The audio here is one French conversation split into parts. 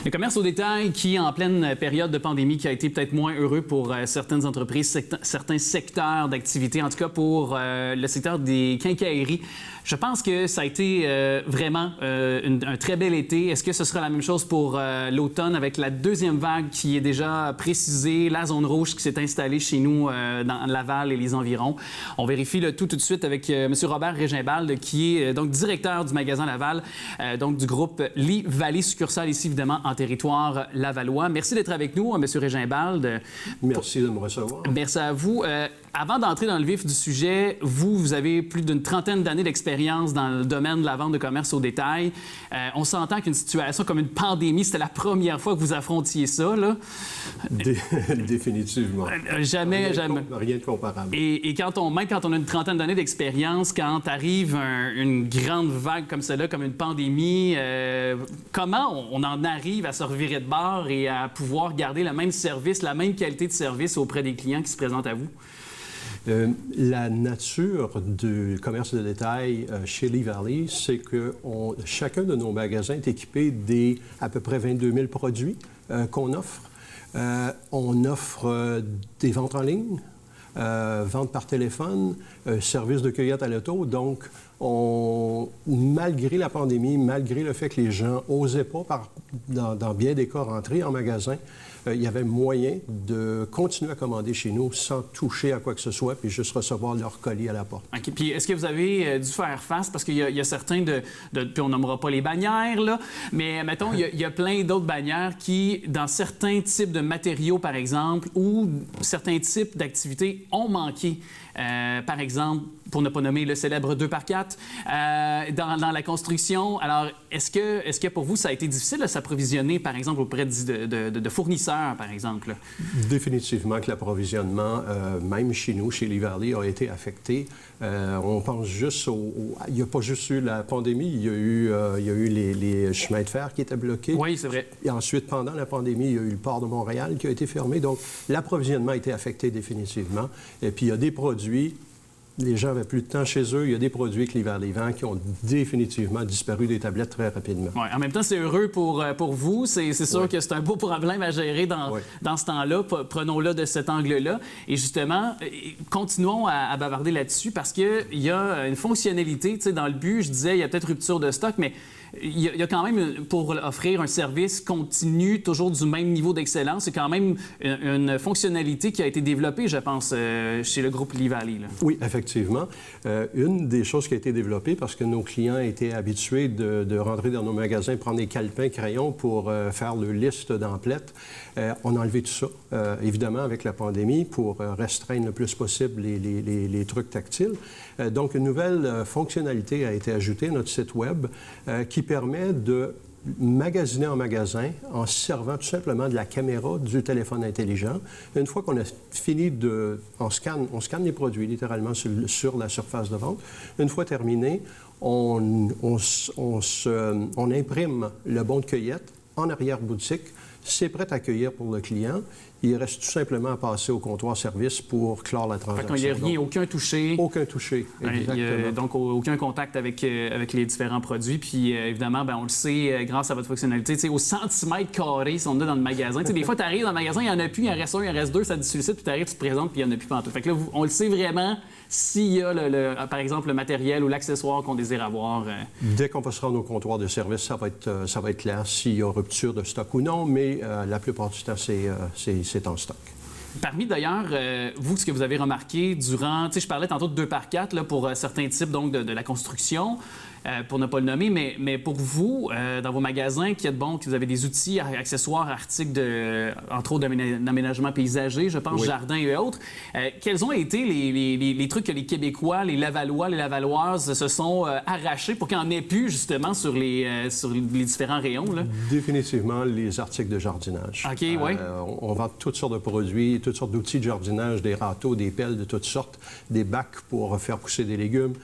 Le commerce au détail qui, en pleine période de pandémie, qui a été peut-être moins heureux pour certaines entreprises, certains secteurs d'activité, en tout cas pour le secteur des quincailleries. Je pense que ça a été vraiment un très bel été. Est-ce que ce sera la même chose pour l'automne avec la deuxième vague qui est déjà précisée, la zone rouge qui s'est installée chez nous dans Laval et les environs? On vérifie le tout de suite avec M. Robert Régimbald, qui est donc directeur du magasin Laval, donc du groupe Lee Valley, succursale ici évidemment en territoire lavallois. Merci d'être avec nous, M. Régimbald. Merci de me recevoir. Merci à vous. Avant d'entrer dans le vif du sujet, vous avez plus d'une trentaine d'années d'expérience dans le domaine de la vente de commerce au détail. On s'entend qu'une situation comme une pandémie, c'était la première fois que vous affrontiez ça, là? Définitivement. Jamais. Rien de comparable. Et même quand on a une trentaine d'années d'expérience, quand arrive une grande vague comme celle-là, comme une pandémie, comment on en arrive à se revirer de bord et à pouvoir garder le même service, la même qualité de service auprès des clients qui se présentent à vous? La nature du commerce de détail chez Lee Valley, c'est que chacun de nos magasins est équipé des à peu près 22 000 produits qu'on offre. On offre des ventes en ligne, ventes par téléphone, service de cueillette à l'auto. Donc, malgré la pandémie, malgré le fait que les gens n'osaient pas, dans bien des cas, rentrer en magasin, il y avait moyen de continuer à commander chez nous sans toucher à quoi que ce soit, puis juste recevoir leur colis à la porte. OK. Puis est-ce que vous avez dû faire face, parce qu'il y a certains puis on nommera pas les bannières, là, mais mettons, il y a plein d'autres bannières qui, dans certains types de matériaux, par exemple, ou certains types d'activités, ont manqué. Par exemple, pour ne pas nommer le célèbre 2x4, dans la construction. Alors, est-ce que pour vous, ça a été difficile de s'approvisionner, par exemple, auprès de fournisseurs, par exemple? Définitivement que l'approvisionnement, même chez nous, chez Lee Valley, a été affecté. On pense juste il n'y a pas juste eu la pandémie, il y a eu les chemins de fer qui étaient bloqués. Oui, c'est vrai. Et ensuite, pendant la pandémie, il y a eu le port de Montréal qui a été fermé. Donc, l'approvisionnement a été affecté définitivement. Et puis, il y a des produits. Les gens n'avaient plus de temps chez eux. Il y a des produits que Lee Valley vend qui ont définitivement disparu des tablettes très rapidement. Ouais, en même temps, c'est heureux pour vous. C'est sûr que c'est un beau problème à gérer dans ce temps-là. Prenons-le de cet angle-là. Et justement, continuons à bavarder là-dessus parce qu'il y a une fonctionnalité. Tu sais, dans le but, je disais, il y a peut-être rupture de stock, mais il y a quand même, pour offrir un service continu, toujours du même niveau d'excellence, c'est quand même une fonctionnalité qui a été développée, je pense, chez le groupe Lee Valley, là. Oui, effectivement. Une des choses qui a été développée, parce que nos clients étaient habitués de rentrer dans nos magasins, prendre des calepins, crayons pour faire le liste d'emplettes, on a enlevé tout ça, évidemment, avec la pandémie, pour restreindre le plus possible les trucs tactiles. Donc, une nouvelle fonctionnalité a été ajoutée à notre site Web qui permet de magasiner en magasin en servant tout simplement de la caméra du téléphone intelligent. Une fois qu'on a fini on scanne les produits littéralement sur la surface de vente. Une fois terminé, on imprime le bon de cueillette en arrière-boutique. C'est prêt à accueillir pour le client. Il reste tout simplement à passer au comptoir service pour clore la transaction. Il n'y a rien, aucun touché. Aucun touché, exactement. Donc, aucun contact avec les différents produits. Puis, évidemment, on le sait, grâce à votre fonctionnalité, au centimètre carré, si on est dans le magasin. Des fois, tu arrives dans le magasin, il n'y en a plus, il en reste un, il en reste deux, ça te sollicite, puis tu arrives, tu te présentes, puis il n'y en a plus pantoute. Fait que là, on le sait vraiment s'il y a, par exemple, le matériel ou l'accessoire qu'on désire avoir. Dès qu'on passera au comptoir de service, ça va être clair s'il y a rupture de stock ou non, mais la plupart du temps, c'est en stock. Parmi d'ailleurs, vous, ce que vous avez remarqué durant, je parlais tantôt de 2x4 là, pour certains types donc, de la construction, pour ne pas le nommer, mais pour vous, dans vos magasins, que vous avez des outils, accessoires, articles, entre autres d'aménagement paysager, je pense, jardin et autres, quels ont été les trucs que les Québécois, les Lavallois, les Lavalloises se sont arrachés pour qu'il n'y en ait plus justement sur les différents rayons, là? Définitivement les articles de jardinage. OK, oui. On vend toutes sortes de produits, toutes sortes d'outils de jardinage, des râteaux, des pelles de toutes sortes, des bacs pour faire pousser des légumes.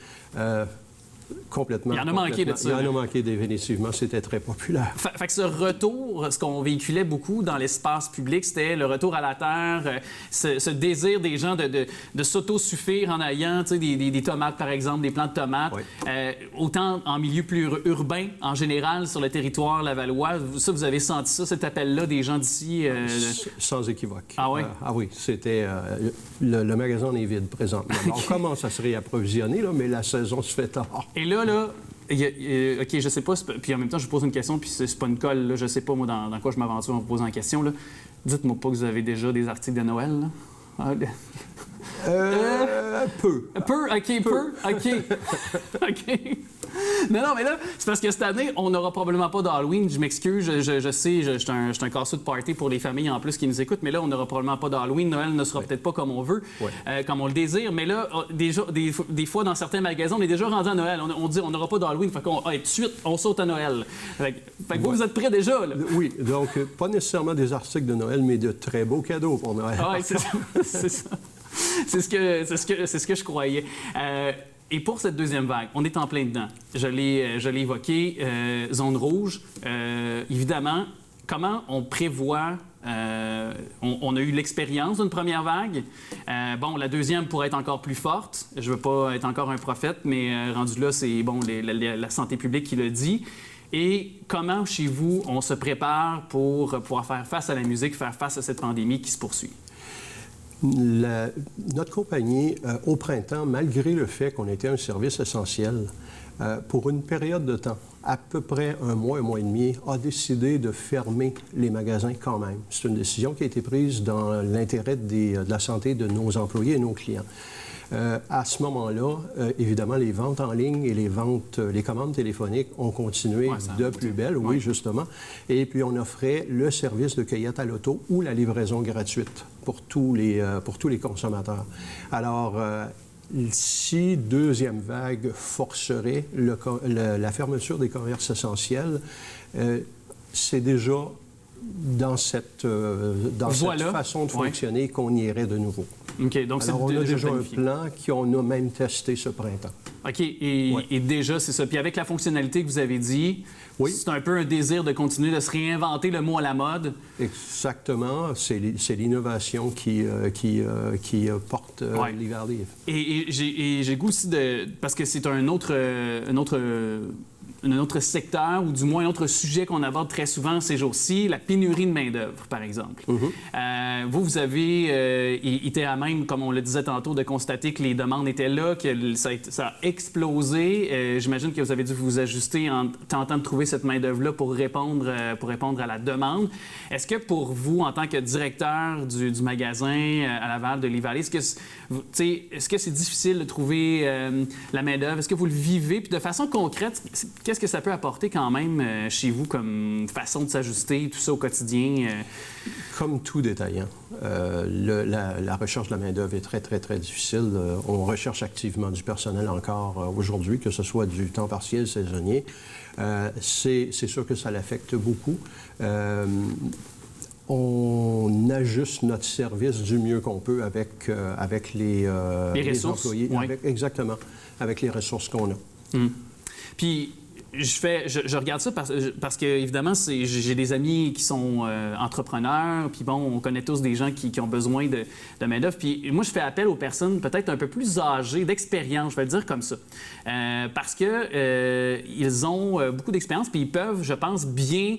Complètement. Il y en a manqué de ça. Il y en a manqué définitivement. C'était très populaire. Fait que ce retour, ce qu'on véhiculait beaucoup dans l'espace public, c'était le retour à la terre, ce désir des gens de s'autosuffire en ayant des tomates, par exemple, des plants de tomates. Oui. Autant en milieu plus urbain, en général, sur le territoire lavallois. Ça, vous avez senti ça, cet appel-là des gens d'ici? Sans équivoque. Ah oui? Ah oui, c'était... le magasin en est vide présentement. On commence à se réapprovisionner, là, mais la saison se fait tard. Et là, OK, je sais pas, puis en même temps, je vous pose une question, puis c'est pas une colle, là, je sais pas, moi, dans quoi je m'aventure en vous posant une question, là. Dites-moi pas que vous avez déjà des articles de Noël, là. Peu. OK, peu. OK. Non, mais là, c'est parce que cette année, on n'aura probablement pas d'Halloween. Je m'excuse, je sais, je suis un casseux de party pour les familles en plus qui nous écoutent, mais là, on n'aura probablement pas d'Halloween. Noël ne sera peut-être pas comme on veut, comme on le désire. Mais là, des fois, dans certains magasins, on est déjà rendu à Noël. On dit on n'aura pas d'Halloween, fait qu'on tout de suite, on saute à Noël. Fait que vous êtes prêts déjà, là? Oui, donc pas nécessairement des articles de Noël, mais de très beaux cadeaux pour Noël. Ah oui, c'est ça. C'est ça. C'est ce que je croyais. Et pour cette deuxième vague, on est en plein dedans. Je l'ai évoqué, zone rouge. Évidemment, comment on prévoit... on a eu l'expérience d'une première vague. La deuxième pourrait être encore plus forte. Je ne veux pas être encore un prophète, mais rendu là, c'est la santé publique qui le dit. Et comment, chez vous, on se prépare pour pouvoir faire face à la musique, faire face à cette pandémie qui se poursuit? Notre compagnie, au printemps, malgré le fait qu'on était un service essentiel, pour une période de temps, à peu près un mois et demi, a décidé de fermer les magasins quand même. C'est une décision qui a été prise dans l'intérêt de la santé de nos employés et nos clients. À ce moment-là, évidemment, les ventes en ligne et les commandes téléphoniques ont continué de plus belle, oui, justement. Et puis, on offrait le service de cueillette à l'auto ou la livraison gratuite pour tous les consommateurs. Alors, si deuxième vague forcerait la fermeture des commerces essentiels, c'est déjà dans cette façon de fonctionner qu'on irait de nouveau. OK, donc alors, on a déjà un plan qu'on a même testé ce printemps. OK, et déjà, c'est ça. Puis avec la fonctionnalité que vous avez dit, c'est un peu un désir de continuer de se réinventer le mot à la mode. Exactement. C'est l'innovation qui porte l'hiver livre. Et j'ai goût aussi de... Parce que c'est un autre secteur, ou du moins un autre sujet qu'on aborde très souvent ces jours-ci, la pénurie de main-d'œuvre, par exemple. Vous avez été à même, comme on le disait tantôt, de constater que les demandes étaient là, que ça a explosé. J'imagine que vous avez dû vous ajuster en tentant de trouver cette main-d'œuvre-là pour répondre à la demande. Est-ce que pour vous, en tant que directeur du magasin à Laval de Lee-Valley, est-ce que c'est difficile de trouver la main-d'œuvre? Est-ce que vous le vivez? Puis de façon concrète, qu'est-ce que ça peut apporter quand même chez vous comme façon de s'ajuster, tout ça au quotidien? Comme tout détaillant, la recherche de la main-d'œuvre est très, très, très difficile. On recherche activement du personnel encore aujourd'hui, que ce soit du temps partiel, saisonnier. C'est sûr que ça l'affecte beaucoup. On ajuste notre service du mieux qu'on peut avec les employés. Oui. Exactement, avec les ressources qu'on a. Puis, je regarde ça parce que, évidemment, j'ai des amis qui sont entrepreneurs, puis bon, on connaît tous des gens qui ont besoin de main-d'œuvre. Puis moi, je fais appel aux personnes peut-être un peu plus âgées, d'expérience, je vais le dire comme ça. Parce que ils ont beaucoup d'expérience, puis ils peuvent, je pense, bien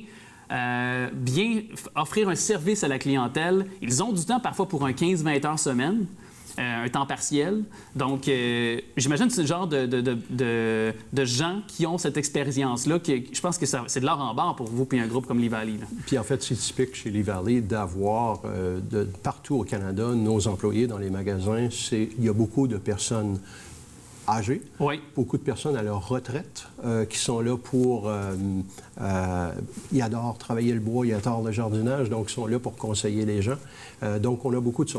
offrir un service à la clientèle. Ils ont du temps parfois pour un 15-20 heures semaine. Un temps partiel. Donc, j'imagine que c'est le genre de gens qui ont cette expérience-là. Je pense que c'est de l'or en barre pour vous puis un groupe comme Lee-Valley. Puis en fait, c'est typique chez Lee-Valley d'avoir partout au Canada, nos employés dans les magasins, il y a beaucoup de personnes âgés, beaucoup de personnes à leur retraite qui sont là pour... ils adorent travailler le bois, ils adorent le jardinage, donc ils sont là pour conseiller les gens. Donc, on a beaucoup de ça.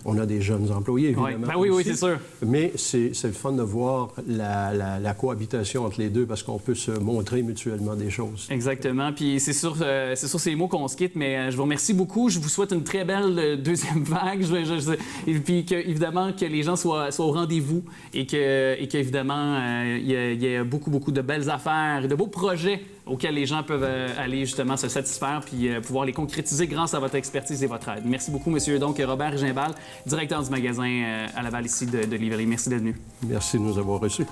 On a des jeunes employés, évidemment. Oui, c'est sûr. Mais c'est le fun de voir la cohabitation entre les deux parce qu'on peut se montrer mutuellement des choses. Exactement. Puis c'est sur ces mots qu'on se quitte, mais je vous remercie beaucoup. Je vous souhaite une très belle deuxième vague. Et puis, évidemment, que les gens soient au rendez-vous et que qu'évidemment, il y a beaucoup de belles affaires et de beaux projets auxquels les gens peuvent aller justement se satisfaire puis pouvoir les concrétiser grâce à votre expertise et votre aide. Merci beaucoup, monsieur. Donc, Robert Gimbal, directeur du magasin à Laval ici de Livry. Merci d'être venu. Merci de nous avoir reçus.